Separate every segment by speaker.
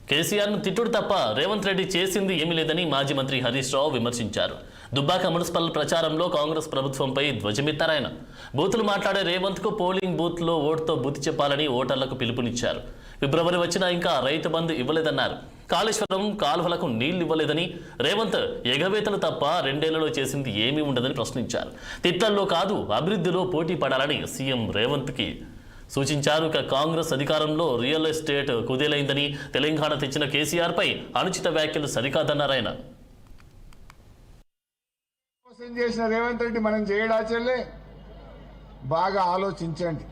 Speaker 1: కేసీఆర్ను తిట్టుడు తప్ప రేవంత్ రెడ్డి చేసింది ఏమీ లేదని మాజీ మంత్రి హరీష్ రావు విమర్శించారు. దుబ్బాక మున్సిపల్ ప్రచారంలో కాంగ్రెస్ ప్రభుత్వంపై ధ్వజమెత్తారాయన. బూతులు మాట్లాడే రేవంత్కు పోలింగ్ బూత్లో ఓటుతో బుద్ధి చెప్పాలని ఓటర్లకు పిలుపునిచ్చారు. ఫిబ్రవరి వచ్చినా ఇంకా రైతు బంధు ఇవ్వలేదన్నారు. కాళేశ్వరం కాలువలకు నీళ్లు ఇవ్వలేదని, రేవంత్ ఎగవేతలు తప్ప 2 ఏళ్లలో చేసింది ఏమీ ఉండదని ప్రశ్నించారు. తిట్లల్లో కాదు అభివృద్ధిలో పోటీ పడాలని సీఎం రేవంత్కి సూచించారు. కాంగ్రెస్ అధికారంలో రియల్ ఎస్టేట్ కుదేలైందని, తెలంగాణ తెచ్చిన కేసీఆర్ పై అనుచిత వ్యాఖ్యలు సరికాదన్నారాయన.
Speaker 2: చేసిన రేవంత్ రెడ్డి మనం చేయడాచల్లే బాగా ఆలోచించండి.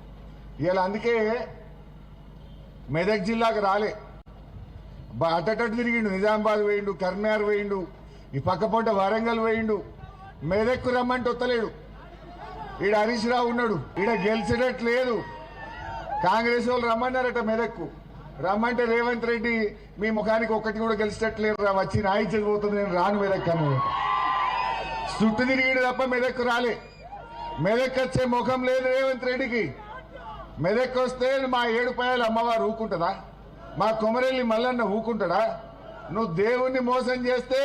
Speaker 2: ఇలా అందుకే మెదక్ జిల్లాకు రాలే, అటటటు తిరిగిండు. నిజామాబాద్ వేయిండు, కర్నార్ వేయిండు, ఈ పక్కపొంట వరంగల్ వేయిండు. మెదక్కు రమ్మంటే వత్తలేడు. ఈడ హరీష్ రావు ఉన్నాడు, ఈడ గెలిచేటట్లేదు. కాంగ్రెస్ వాళ్ళు రమ్మన్నారట మెదక్కు. రమ్మంటే రేవంత్ రెడ్డి మీ ముఖానికి ఒక్కటి కూడా గెలిచేటట్లేదు రా, వచ్చి నా ఇచ్చేది పోతుంది, నేను రాను మెదక్ అన్నాడు. చుట్టూ తిరిగిడు తప్ప మెదక్కు రాలే. మెదక్ వచ్చే ముఖం లేదు రేవంత్ రెడ్డికి. మెదక్ వస్తే మా ఏడుపాయల అమ్మవారు ఊకుంటుందా? మా కొమరెల్లి మల్లన్న ఊకుంటాడా? నువ్వు దేవుణ్ణి మోసం చేస్తే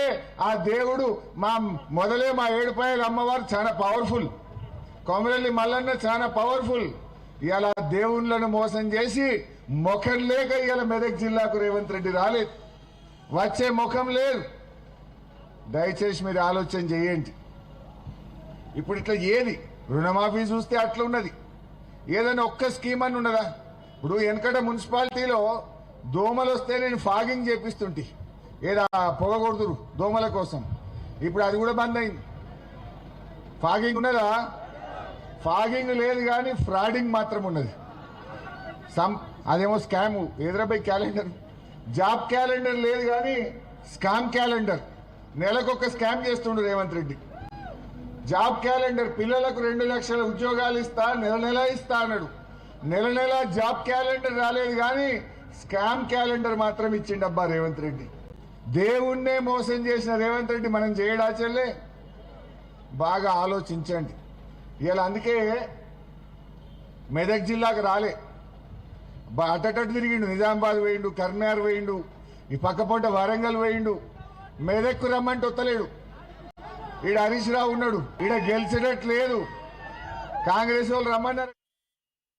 Speaker 2: ఆ దేవుడు మొదలే మా ఏడుపాయల అమ్మవారు చాలా పవర్ఫుల్, కొమరెల్లి మల్లన్న చాలా పవర్ఫుల్. ఇలా దేవుళ్ళను మోసం చేసి ముఖం లేక ఇలా మెదక్ జిల్లాకు రేవంత్ రెడ్డి రాలేదు, వచ్చే ముఖం లేదు. దయచేసి మీరు ఆలోచన చేయండి. ఇప్పుడు ఇట్లా ఏది రుణమాఫీ చూస్తే అట్లా ఉన్నది. ఏదైనా ఒక్క స్కీమ్ అని ఉన్నదా? ఇప్పుడు వెనకట మున్సిపాలిటీలో దోమలు వస్తే నేను ఫాగింగ్ చేపిస్తుంటే ఏదా పొగ కొడుతురు దోమల కోసం. ఇప్పుడు అది కూడా బంద్ అయింది. ఫాగింగ్ ఉన్నదా? ఫాగింగ్ లేదు కానీ ఫ్రాడింగ్ మాత్రం ఉన్నది. అదేమో scam, Hyderabad calendar, job calendar లేదు కానీ స్కామ్ క్యాలెండర్. నెలకొక స్కామ్ చేస్తుండ్రు రేవంత్ రెడ్డి. జాబ్ క్యాలెండర్, పిల్లలకు 2 లక్షల ఉద్యోగాలు ఇస్తా, నెల ఇస్తా అన్నాడు. నెల జాబ్ క్యాలెండర్ రాలేదు కానీ స్కామ్ క్యాలెండర్ మాత్రం ఇచ్చిండబ్బా రేవంత్ రెడ్డి. దేవుణ్ణే మోసం చేసిన రేవంత్ రెడ్డి మనం చేయడాచల్లే బాగా ఆలోచించండి. ఇలా అందుకే మెదక్ జిల్లాకు రాలే, అటటటు తిరిగిండు. నిజామాబాద్ వేయిండు, కర్నార్ వేయిండు, ఈ పక్కపొంట వరంగల్ వేయిండు. మెదక్కు రమ్మంటే వత్తలేడు. ఈడ హరీష్ రావు ఉన్నాడు, ఈడ గెలిచేటట్లేదు. కాంగ్రెస్ వాళ్ళు రమ్మన్నారు.